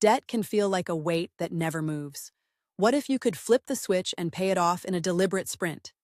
Debt can feel like a weight that never moves. What if you could flip the switch and pay it off in a deliberate sprint?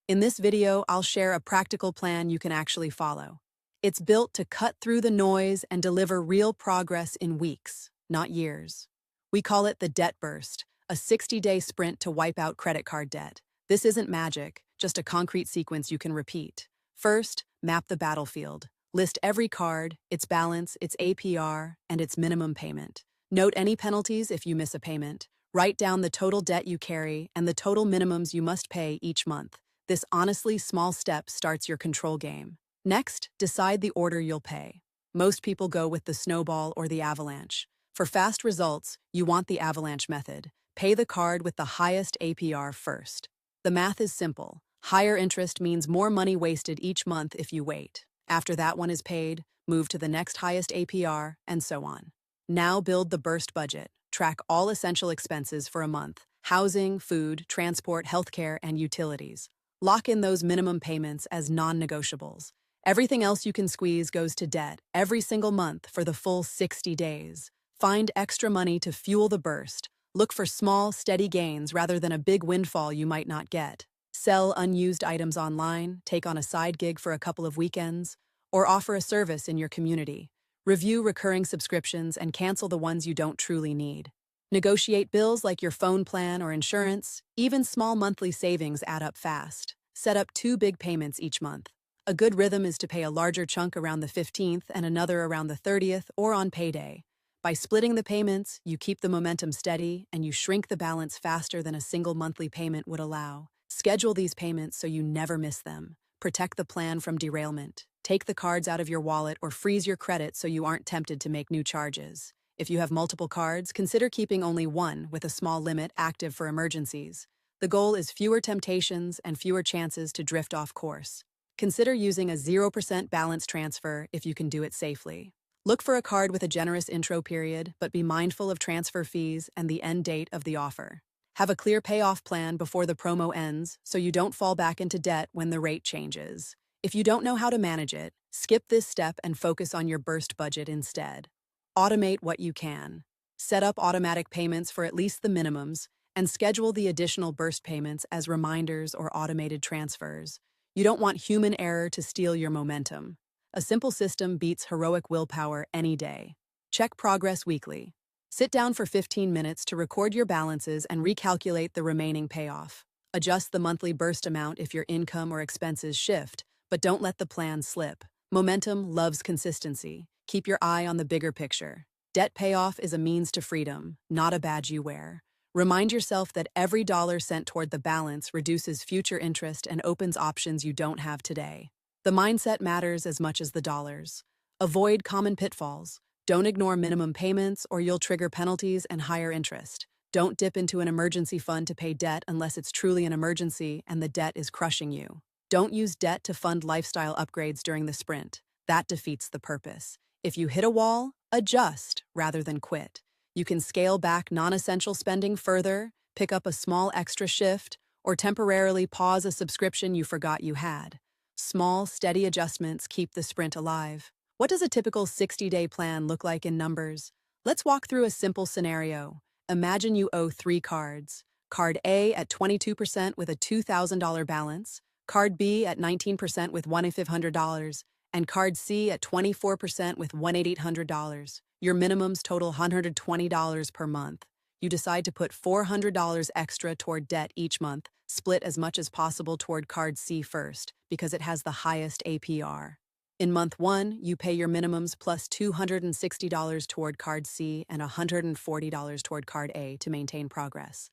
In this video, I'll share a practical plan you can actually follow. It's built to cut through the noise and deliver real progress in weeks, not years. We call it the debt burst, a 60-day sprint to wipe out credit card debt. This isn't magic, just a concrete sequence you can repeat. First, map the battlefield. List every card, its balance, its APR, and its minimum payment. Note any penalties if you miss a payment. Write down the total debt you carry and the total minimums you must pay each month. This honestly small step starts your control game. Next, decide the order you'll pay. Most people go with the snowball or the avalanche. For fast results, you want the avalanche method. Pay the card with the highest APR first. The math is simple. Higher interest means more money wasted each month if you wait. After that one is paid, move to the next highest APR, and so on. Now build the burst budget. Track all essential expenses for a month: housing, food, transport, healthcare, and utilities. Lock in those minimum payments as non-negotiables. Everything else you can squeeze goes to debt every single month for the full 60 days. Find extra money to fuel the burst. Look for small, steady gains rather than a big windfall you might not get. Sell unused items online, take on a side gig for a couple of weekends, or offer a service in your community. Review recurring subscriptions and cancel the ones you don't truly need. Negotiate bills like your phone plan or insurance. Even small monthly savings add up fast. Set up 2 big payments each month. A good rhythm is to pay a larger chunk around the 15th and another around the 30th or on payday. By splitting the payments, you keep the momentum steady and you shrink the balance faster than a single monthly payment would allow. Schedule these payments so you never miss them. Protect the plan from derailment. Take the cards out of your wallet or freeze your credit so you aren't tempted to make new charges. If you have multiple cards, consider keeping only one with a small limit active for emergencies. The goal is fewer temptations and fewer chances to drift off course. Consider using a 0% balance transfer if you can do it safely. Look for a card with a generous intro period, but be mindful of transfer fees and the end date of the offer. Have a clear payoff plan before the promo ends so you don't fall back into debt when the rate changes. If you don't know how to manage it, skip this step and focus on your burst budget instead. Automate what you can. Set up automatic payments for at least the minimums and schedule the additional burst payments as reminders or automated transfers. You don't want human error to steal your momentum. A simple system beats heroic willpower any day. Check progress weekly. Sit down for 15 minutes to record your balances and recalculate the remaining payoff. Adjust the monthly burst amount if your income or expenses shift, but don't let the plan slip. Momentum loves consistency. Keep your eye on the bigger picture. Debt payoff is a means to freedom, not a badge you wear. Remind yourself that every dollar sent toward the balance reduces future interest and opens options you don't have today. The mindset matters as much as the dollars. Avoid common pitfalls. Don't ignore minimum payments or you'll trigger penalties and higher interest. Don't dip into an emergency fund to pay debt unless it's truly an emergency and the debt is crushing you. Don't use debt to fund lifestyle upgrades during the sprint. That defeats the purpose. If you hit a wall, adjust rather than quit. You can scale back non-essential spending further, pick up a small extra shift, or temporarily pause a subscription you forgot you had. Small, steady adjustments keep the sprint alive. What does a typical 60-day plan look like in numbers? Let's walk through a simple scenario. Imagine you owe 3 cards. Card A at 22% with a $2,000 balance, Card B at 19% with $1,500, and Card C at 24% with $1,800. Your minimums total $120 per month. You decide to put $400 extra toward debt each month, split as much as possible toward Card C first, because it has the highest APR. In month 1, you pay your minimums plus $260 toward Card C and $140 toward Card A to maintain progress.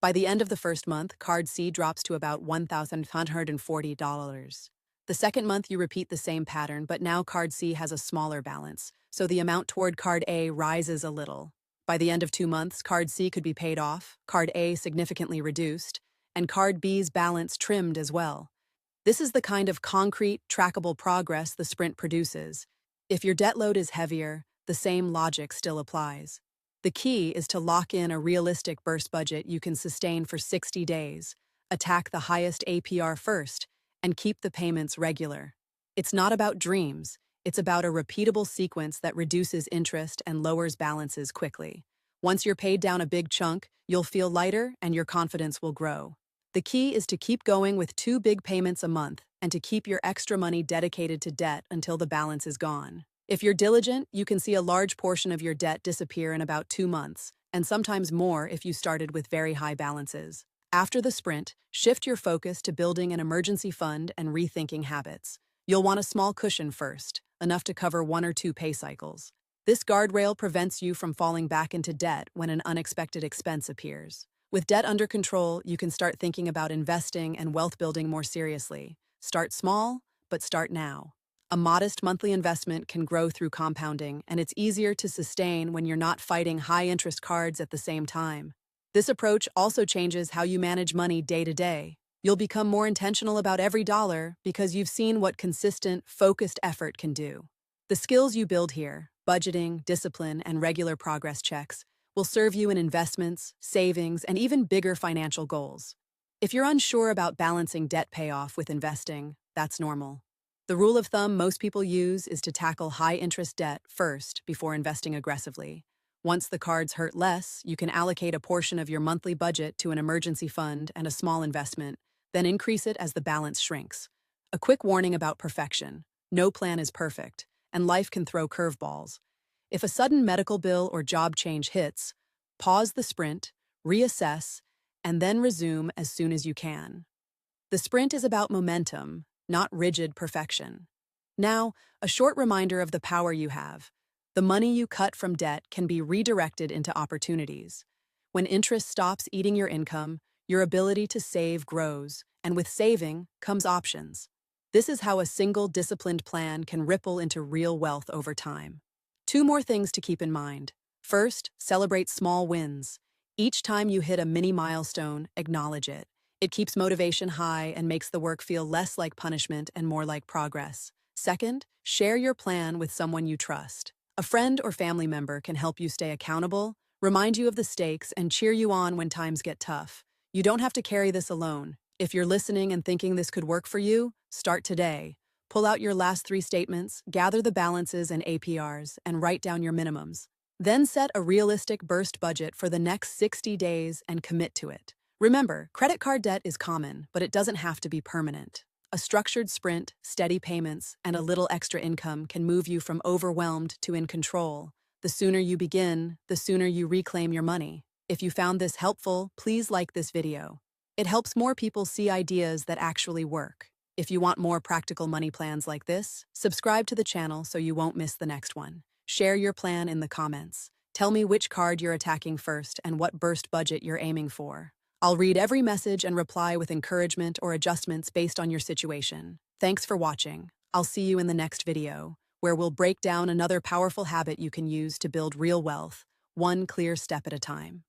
By the end of the first month, Card C drops to about $1,140. The second month, you repeat the same pattern, but now Card C has a smaller balance, so the amount toward Card A rises a little. By the end of 2 months, Card C could be paid off, Card A significantly reduced, and Card B's balance trimmed as well. This is the kind of concrete, trackable progress the sprint produces. If your debt load is heavier, the same logic still applies. The key is to lock in a realistic burst budget you can sustain for 60 days, attack the highest APR first, and keep the payments regular. It's not about dreams, it's about a repeatable sequence that reduces interest and lowers balances quickly. Once you're paid down a big chunk, you'll feel lighter and your confidence will grow. The key is to keep going with 2 big payments a month and to keep your extra money dedicated to debt until the balance is gone. If you're diligent, you can see a large portion of your debt disappear in about 2 months, and sometimes more if you started with very high balances. After the sprint, shift your focus to building an emergency fund and rethinking habits. You'll want a small cushion first, enough to cover 1 or 2 pay cycles. This guardrail prevents you from falling back into debt when an unexpected expense appears. With debt under control, you can start thinking about investing and wealth building more seriously. Start small, but start now. A modest monthly investment can grow through compounding, and it's easier to sustain when you're not fighting high-interest cards at the same time. This approach also changes how you manage money day to day. You'll become more intentional about every dollar because you've seen what consistent, focused effort can do. The skills you build here, budgeting, discipline, and regular progress checks, will serve you in investments, savings, and even bigger financial goals. If you're unsure about balancing debt payoff with investing, that's normal. The rule of thumb most people use is to tackle high-interest debt first before investing aggressively. Once the cards hurt less, you can allocate a portion of your monthly budget to an emergency fund and a small investment, then increase it as the balance shrinks. A quick warning about perfection. No plan is perfect, and life can throw curveballs. If a sudden medical bill or job change hits, pause the sprint, reassess, and then resume as soon as you can. The sprint is about momentum, not rigid perfection. Now, a short reminder of the power you have. The money you cut from debt can be redirected into opportunities. When interest stops eating your income, your ability to save grows, and with saving comes options. This is how a single disciplined plan can ripple into real wealth over time. 2 more things to keep in mind. First, celebrate small wins. Each time you hit a mini milestone, acknowledge it. It keeps motivation high and makes the work feel less like punishment and more like progress. Second, share your plan with someone you trust. A friend or family member can help you stay accountable, remind you of the stakes, and cheer you on when times get tough. You don't have to carry this alone. If you're listening and thinking this could work for you, start today. Pull out your last 3 statements, gather the balances and APRs, and write down your minimums. Then set a realistic burst budget for the next 60 days and commit to it. Remember, credit card debt is common, but it doesn't have to be permanent. A structured sprint, steady payments, and a little extra income can move you from overwhelmed to in control. The sooner you begin, the sooner you reclaim your money. If you found this helpful, please like this video. It helps more people see ideas that actually work. If you want more practical money plans like this, subscribe to the channel so you won't miss the next one. Share your plan in the comments. Tell me which card you're attacking first and what burst budget you're aiming for. I'll read every message and reply with encouragement or adjustments based on your situation. Thanks for watching. I'll see you in the next video, where we'll break down another powerful habit you can use to build real wealth, one clear step at a time.